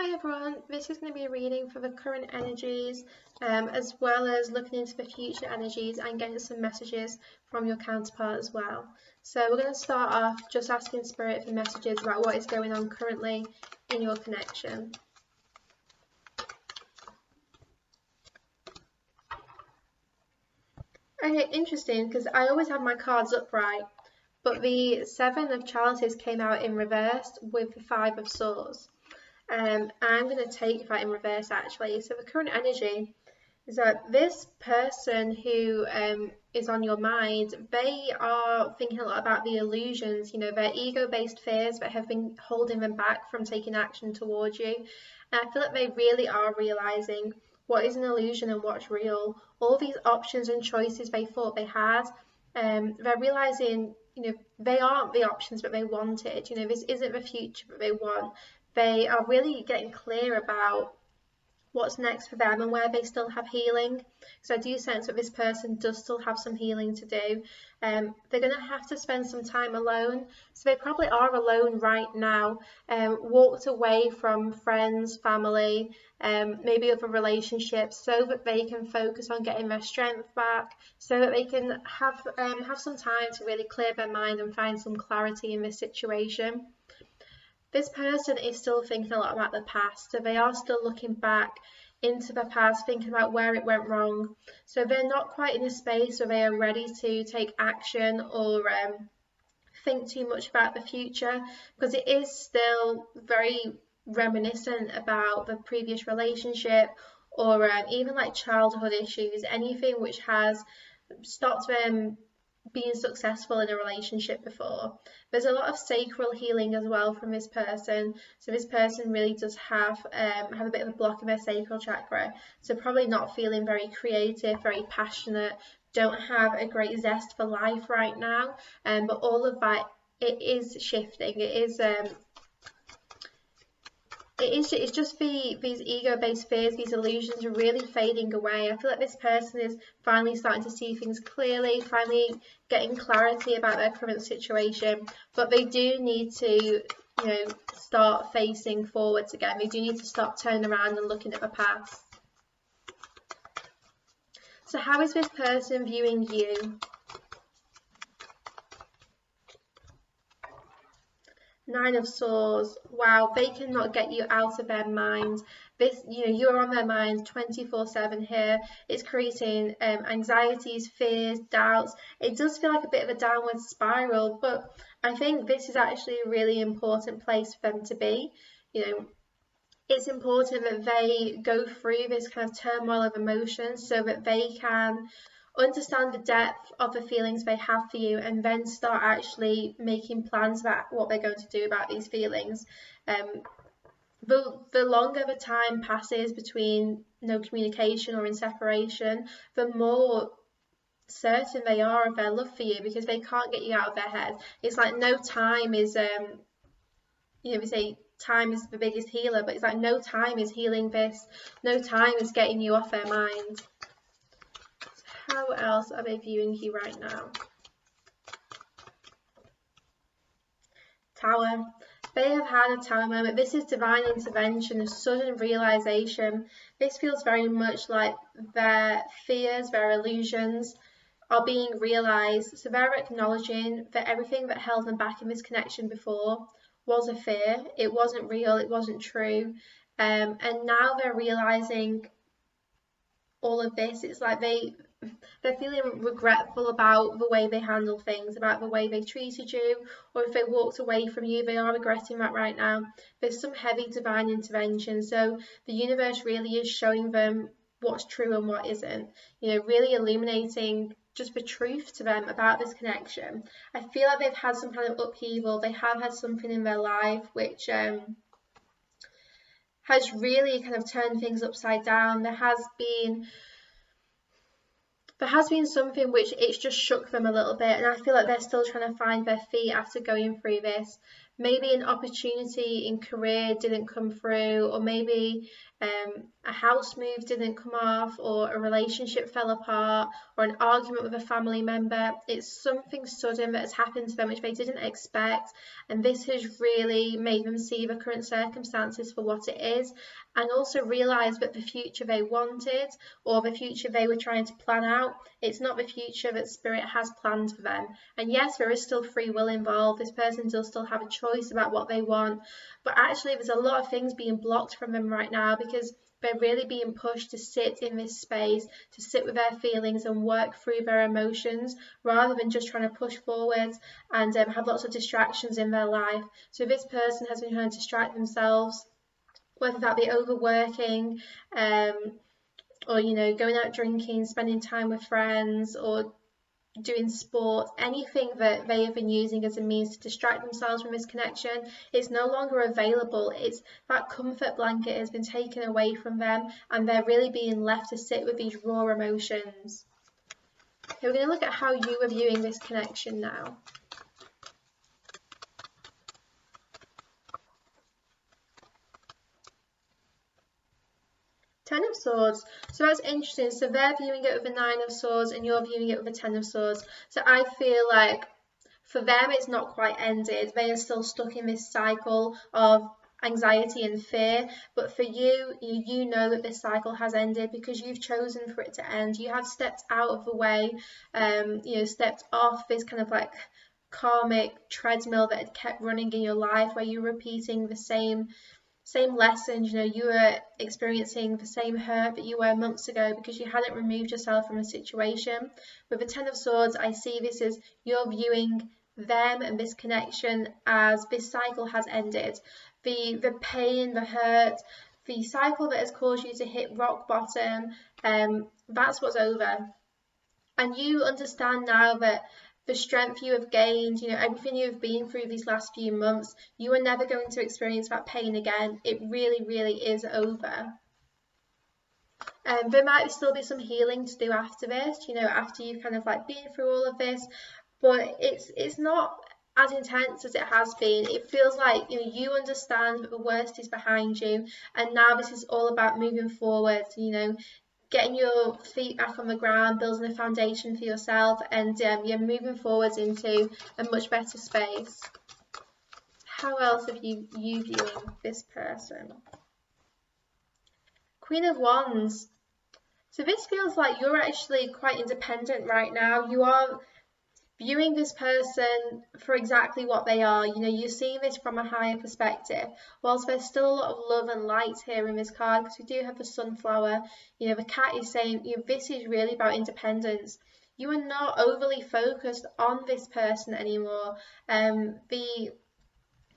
Hi everyone, this is going to be a reading for the current energies as well as looking into the future energies and getting some messages from your counterpart as well. So we're going to start off just asking Spirit for messages about what is going on currently in your connection. Okay, interesting, because I always have my cards upright, but the Seven of Chalices came out in reverse with the Five of Swords. I'm going to take that in reverse actually. So the current energy is that this person who is on your mind, they are thinking a lot about the illusions, their ego-based fears that have been holding them back from taking action towards you. And I feel like they really are realizing what is an illusion and what's real. All these options and choices they thought they had, they're realizing, they aren't the options but they wanted. This isn't the future but they want. They are really getting clear about what's next for them and where they still have healing. So I do sense that this person does still have some healing to do. They're going to have to spend some time alone. So they probably are alone right now, walked away from friends, family, maybe other relationships, so that they can focus on getting their strength back, so that they can have some time to really clear their mind and find some clarity in this situation. This person is still thinking a lot about the past, so they are still looking back into the past, thinking about where it went wrong. So they're not quite in a space where they are ready to take action or think too much about the future, because it is still very reminiscent about the previous relationship or even like childhood issues, anything which has stopped them being successful in a relationship before. There's a lot of sacral healing as well from this person. So this person really does have a bit of a block in their sacral chakra. So probably not feeling very creative, very passionate, don't have a great zest for life right now. But all of that, it is shifting. It's just these ego-based fears, these illusions are really fading away. I feel like this person is finally starting to see things clearly, finally getting clarity about their current situation, but they do need to, start facing forwards again. They do need to stop turning around and looking at the past. So how is this person viewing you? Nine of Swords. Wow, they cannot get you out of their mind. This, you are on their mind 24/7 here. It's creating anxieties, fears, doubts. It does feel like a bit of a downward spiral, but I think this is actually a really important place for them to be. It's important that they go through this kind of turmoil of emotions so that they can understand the depth of the feelings they have for you and then start actually making plans about what they're going to do about these feelings. The longer the time passes between no communication or in separation, the more certain they are of their love for you, because they can't get you out of their head. It's like no time is we say time is the biggest healer, but it's like no time is healing this, no time is getting you off their mind. How else are they viewing you right now? Tower. They have had a tower moment. This is divine intervention, a sudden realization. This feels very much like their fears, their illusions are being realized. So they're acknowledging that everything that held them back in this connection before was a fear. It wasn't real, it wasn't true. And now they're realizing all of this. It's like they're feeling regretful about the way they handled things, about the way they treated you, or if they walked away from you, they are regretting that right now. There's some heavy divine intervention, so the universe really is showing them what's true and what isn't, really illuminating just the truth to them about this connection. I feel like they've had some kind of upheaval, they have had something in their life which has really kind of turned things upside down. There has been something which it's just shook them a little bit, and I feel like they're still trying to find their feet after going through this. maybe an opportunity in career didn't come through, or maybe a house move didn't come off, or a relationship fell apart, or an argument with a family member. It's something sudden that has happened to them which they didn't expect, and this has really made them see the current circumstances for what it is, and also realise that the future they wanted, or the future they were trying to plan out, it's not the future that Spirit has planned for them. And yes, there is still free will involved. This person does still have a choice about what they want, but actually there's a lot of things being blocked from them right now because they're really being pushed to sit in this space, to sit with their feelings and work through their emotions, rather than just trying to push forward and have lots of distractions in their life. So this person has been trying to distract themselves, whether that be overworking, or going out drinking, spending time with friends, or doing sport, anything that they have been using as a means to distract themselves from this connection, it's no longer available. It's that comfort blanket has been taken away from them, and they're really being left to sit with these raw emotions. Okay, we're going to look at how you are viewing this connection now. Ten of Swords. So that's interesting. So they're viewing it with a Nine of Swords and you're viewing it with a Ten of Swords. So I feel like for them it's not quite ended. They are still stuck in this cycle of anxiety and fear. But for you, you know that this cycle has ended because you've chosen for it to end. You have stepped out of the way, stepped off this kind of like karmic treadmill that had kept running in your life, where you're repeating the same lessons. You were experiencing the same hurt that you were months ago because you hadn't removed yourself from a situation. With the Ten of Swords, I see this as you're viewing them and this connection as this cycle has ended. The pain, the hurt, the cycle that has caused you to hit rock bottom, that's what's over. And you understand now that the strength you have gained, everything you have been through these last few months, you are never going to experience that pain again. It really, really is over. There might still be some healing to do after this, after you've kind of like been through all of this, but it's not as intense as it has been. It feels like you understand that the worst is behind you, and now this is all about moving forward, getting your feet back on the ground, building a foundation for yourself, and you're moving forwards into a much better space. How else have you viewing this person? Queen of Wands. So this feels like you're actually quite independent right now. You are viewing this person for exactly what they are. You're seeing this from a higher perspective. Whilst there's still a lot of love and light here in this card, because we do have the sunflower, the cat is saying, this is really about independence. You are not overly focused on this person anymore. The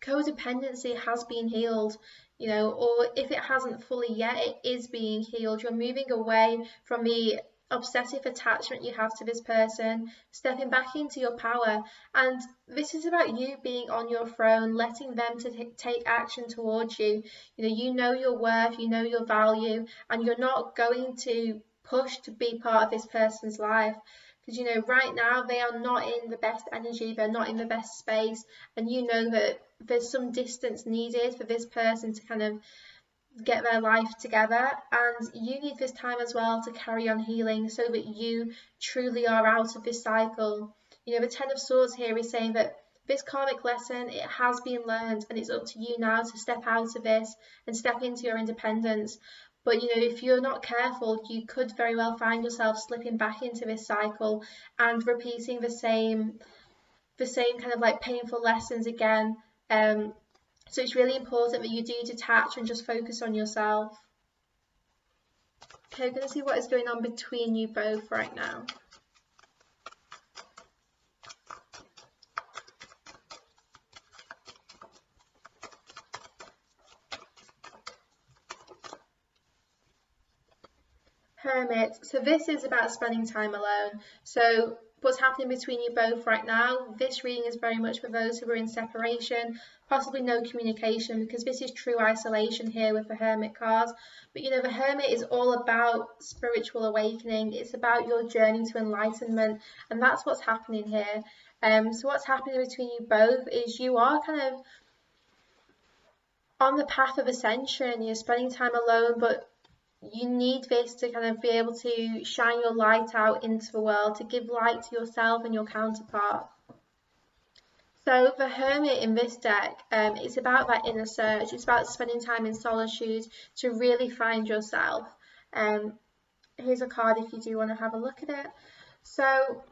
codependency has been healed, or if it hasn't fully yet, it is being healed. You're moving away from the obsessive attachment you have to this person, stepping back into your power. And this is about you being on your throne, letting them to take action towards you. You know your worth, you know your value, and you're not going to push to be part of this person's life. Because right now they are not in the best energy, they're not in the best space, and that there's some distance needed for this person to kind of get their life together, and you need this time as well to carry on healing so that you truly are out of this cycle. The Ten of Swords here is saying that this karmic lesson, it has been learned, and it's up to you now to step out of this and step into your independence. But if you're not careful, you could very well find yourself slipping back into this cycle and repeating the same kind of like painful lessons again. So it's really important that you do detach and just focus on yourself. Okay, we're going to see what is going on between you both right now. Hermit. So this is about spending time alone. So what's happening between you both right now, this reading is very much for those who are in separation, possibly no communication, because this is true isolation here with the Hermit card. But the Hermit is all about spiritual awakening. It's about your journey to enlightenment, and that's what's happening here. So what's happening between you both is you are kind of on the path of ascension, you're spending time alone, but you need this to kind of be able to shine your light out into the world, to give light to yourself and your counterpart. So the Hermit in this deck, it's about that inner search. It's about spending time in solitude to really find yourself. Here's a card if you do want to have a look at it. So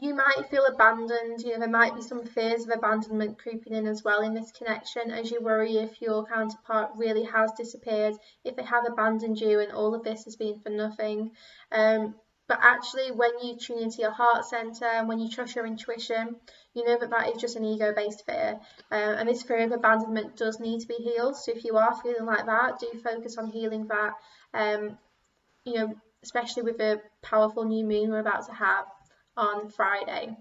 you might feel abandoned, there might be some fears of abandonment creeping in as well in this connection, as you worry if your counterpart really has disappeared, if they have abandoned you and all of this has been for nothing. But actually, when you tune into your heart center and when you trust your intuition, you know that that is just an ego-based fear. And this fear of abandonment does need to be healed. So if you are feeling like that, do focus on healing that, especially with the powerful new moon we're about to have on Friday.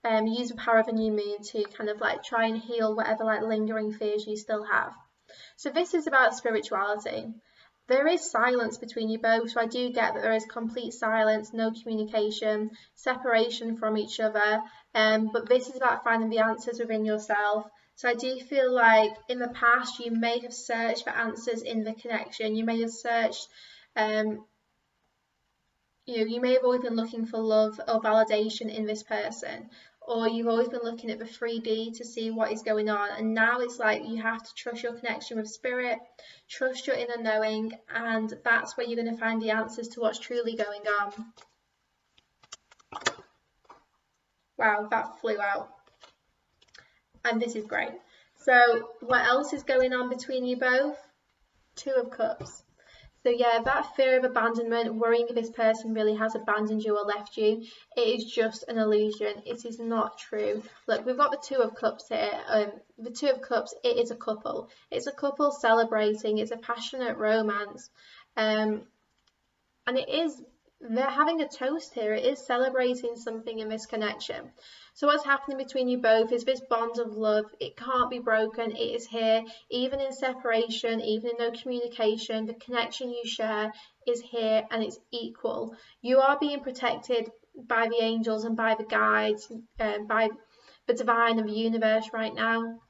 Use the power of a new moon to kind of like try and heal whatever like lingering fears you still have. So this is about spirituality. There is silence between you both, so I do get that there is complete silence, no communication, separation from each other, but this is about finding the answers within yourself. So I do feel like in the past you may have searched for answers in the connection, you may have searched you may have always been looking for love or validation in this person, or you've always been looking at the 3D to see what is going on, and now it's like you have to trust your connection with spirit, trust your inner knowing, and that's where you're going to find the answers to what's truly going on. Wow, that flew out. And this is great. So what else is going on between you both? Two of Cups. So yeah, that fear of abandonment, worrying if this person really has abandoned you or left you, it is just an illusion. It is not true. Look, we've got the Two of Cups here. The Two of Cups, it is a couple. It's a couple celebrating. It's a passionate romance. And they're having a toast here. It is celebrating something in this connection. So what's happening between you both is this bond of love. It can't be broken. It is here, even in separation, even in no communication. The connection you share is here and it's equal. You are being protected by the angels and by the guides, by the divine of the universe right now.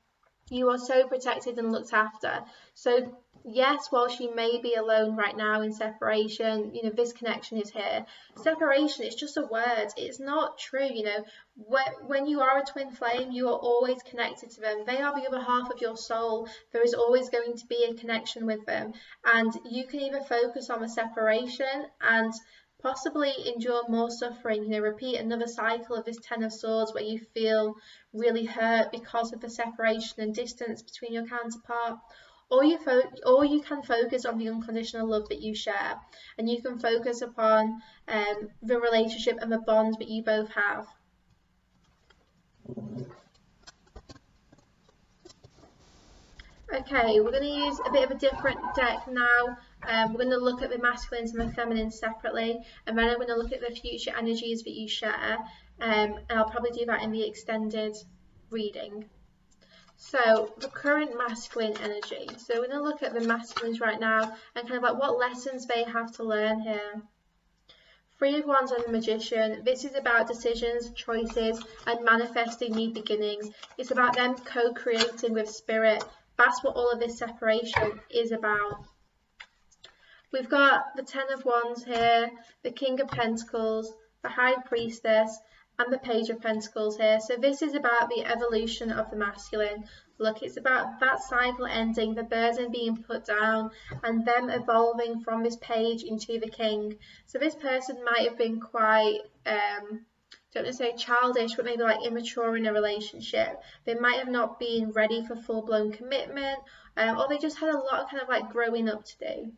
You are so protected and looked after. So yes, while she may be alone right now in separation, this connection is here. Separation is just a word. It's not true, When you are a twin flame, you are always connected to them. They are the other half of your soul. There is always going to be a connection with them. And you can either focus on the separation and possibly endure more suffering, repeat another cycle of this Ten of Swords where you feel really hurt because of the separation and distance between your counterpart, or you can focus on the unconditional love that you share, and you can focus upon the relationship and the bond that you both have. Okay, we're going to use a bit of a different deck now. We're going to look at the masculines and the feminines separately, and then I'm going to look at the future energies that you share, and I'll probably do that in the extended reading. So the current masculine energy. So we're going to look at the masculines right now and kind of like what lessons they have to learn here. Three of Wands and the Magician. This is about decisions, choices, and manifesting new beginnings. It's about them co-creating with spirit. That's what all of this separation is about. We've got the Ten of Wands here, the King of Pentacles, the High Priestess, and the Page of Pentacles here. So this is about the evolution of the masculine. Look, it's about that cycle ending, the burden being put down, and them evolving from this page into the king. So this person might have been quite, don't want to say childish, but maybe like immature in a relationship. They might have not been ready for full-blown commitment, or they just had a lot of kind of like growing up to do.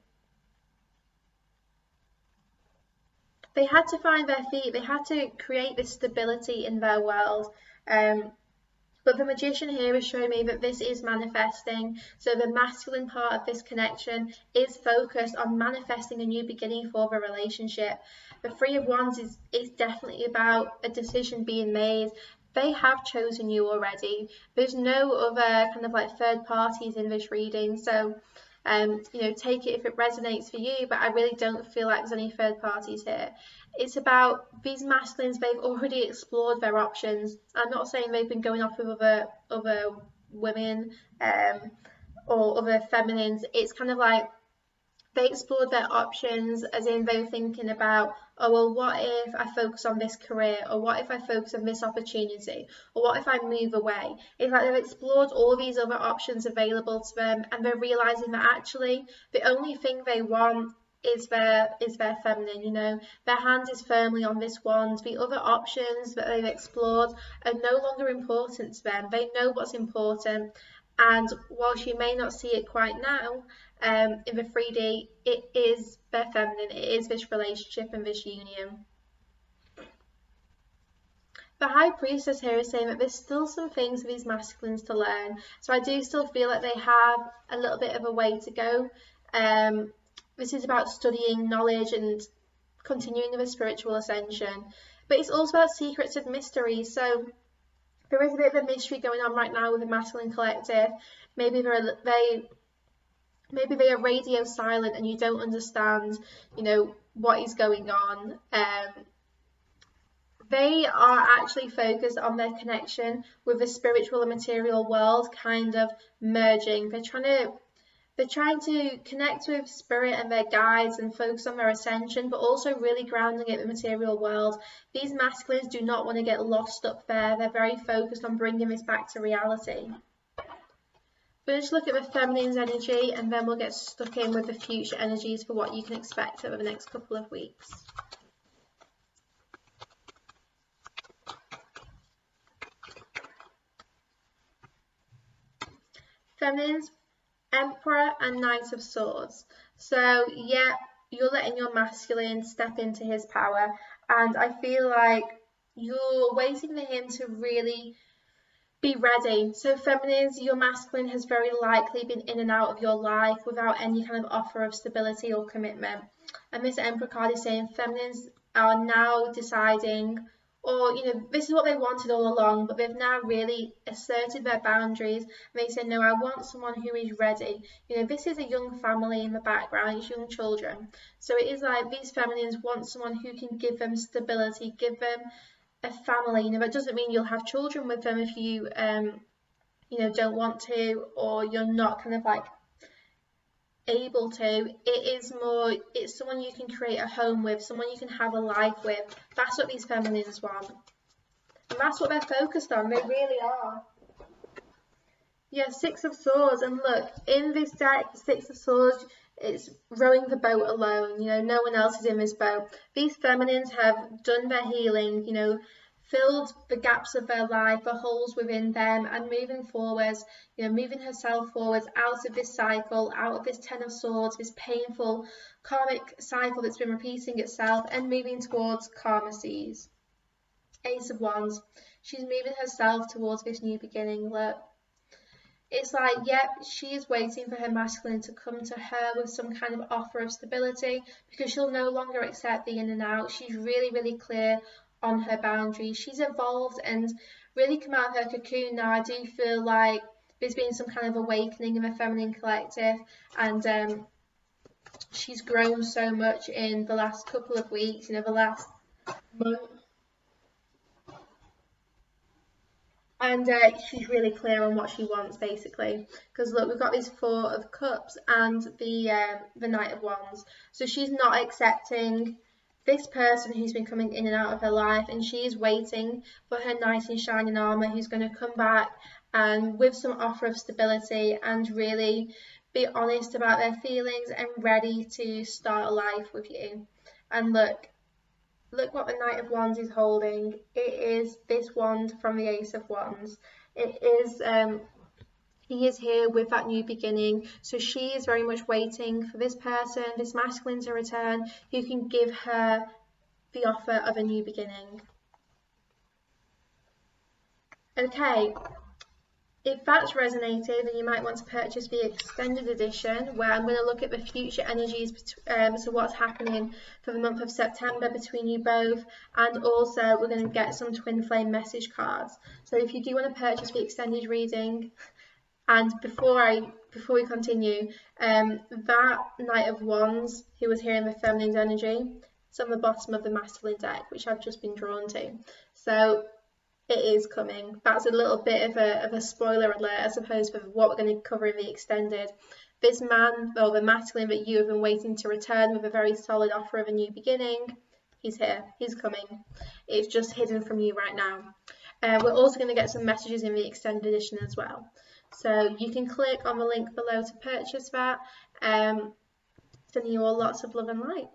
They had to find their feet. They had to create this stability in their world. But the Magician here is showing me that this is manifesting. So the masculine part of this connection is focused on manifesting a new beginning for the relationship. The Three of Wands is definitely about a decision being made. They have chosen you already. There's no other kind of like third parties in this reading. So take it if it resonates for you, but I really don't feel like there's any third parties here. It's about these masculines, they've already explored their options. I'm not saying they've been going off with other women or other feminines, it's kind of like they explored their options, as in they were thinking about, oh, well, what if I focus on this career, or what if I focus on this opportunity, or what if I move away? It's like they've explored all these other options available to them, and they're realizing that actually the only thing they want is their feminine, you know. Their hand is firmly on this wand. The other options that they've explored are no longer important to them. They know what's important, and whilst you may not see it quite now, in the 3D, it is their feminine, it is this relationship and this union. The High Priestess here is saying that there's still some things for these masculines to learn. So I do still feel like they have a little bit of a way to go. This is about studying knowledge and continuing with a spiritual ascension. But it's also about secrets and mysteries. So there is a bit of a mystery going on right now with the masculine collective. Maybe they are radio silent and you don't understand, you know, what is going on. They are actually focused on their connection with the spiritual and material world kind of merging. They're trying to connect with spirit and their guides and focus on their ascension, but also really grounding it in the material world. These masculines do not want to get lost up there. They're very focused on bringing this back to reality. We'll just look at the feminine's energy, and then we'll get stuck in with the future energies for what you can expect over the next couple of weeks. Feminines, Emperor and Knight of Swords. So yeah, you're letting your masculine step into his power, and I feel like you're waiting for him to really be ready. So feminines, your masculine has very likely been in and out of your life without any kind of offer of stability or commitment. And this Emperor card is saying feminines are now deciding, or, you know, this is what they wanted all along, but they've now really asserted their boundaries. And they say, no, I want someone who is ready. You know, this is a young family in the background, it's young children. So it is like these feminines want someone who can give them stability, give them a family. You know, that doesn't mean you'll have children with them if you, you know, don't want to, or you're not kind of like able to. It is more, it's someone you can create a home with, someone you can have a life with. That's what these feminines want, and that's what they're focused on. They really are. Yeah, Six of Swords, and look, in this deck, Six of Swords, it's rowing the boat alone. You know, no one else is in this boat. These feminines have done their healing, you know, filled the gaps of their life, the holes within them, and moving forwards, you know, moving herself forwards out of this cycle, out of this Ten of Swords, this painful karmic cycle that's been repeating itself, and moving towards calmer seas. Ace of Wands, she's moving herself towards this new beginning. Look, it's like, yep, she is waiting for her masculine to come to her with some kind of offer of stability, because she'll no longer accept the in and out. She's really, really clear on her boundaries. She's evolved and really come out of her cocoon now. I do feel like there's been some kind of awakening in the feminine collective, and she's grown so much in the last couple of weeks, you know, the last month. And she's really clear on what she wants, basically. Because look, we've got these Four of Cups and the Knight of Wands. So she's not accepting this person who's been coming in and out of her life, and she's waiting for her knight in shining armor who's going to come back and with some offer of stability and really be honest about their feelings and ready to start a life with you. And look what the Knight of Wands is holding. It is this wand from the Ace of Wands. It is, he is here with that new beginning. So she is very much waiting for this person, this masculine to return, who can give her the offer of a new beginning. Okay, if that's resonated, then you might want to purchase the extended edition, where I'm going to look at the future energies, so what's happening for the month of September between you both, and also we're going to get some twin flame message cards. So if you do want to purchase the extended reading, and before we continue, that Knight of Wands, who was here in the feminine's energy, it's on the bottom of the masculine deck, which I've just been drawn to. So It is coming. That's a little bit of a spoiler alert, I suppose, for what we're going to cover in the extended. This man, or the masculine that you have been waiting to return with a very solid offer of a new beginning, he's here, he's coming. It's just hidden from you right now. We're also going to get some messages in the extended edition as well. So you can click on the link below to purchase that. Sending you all lots of love and light.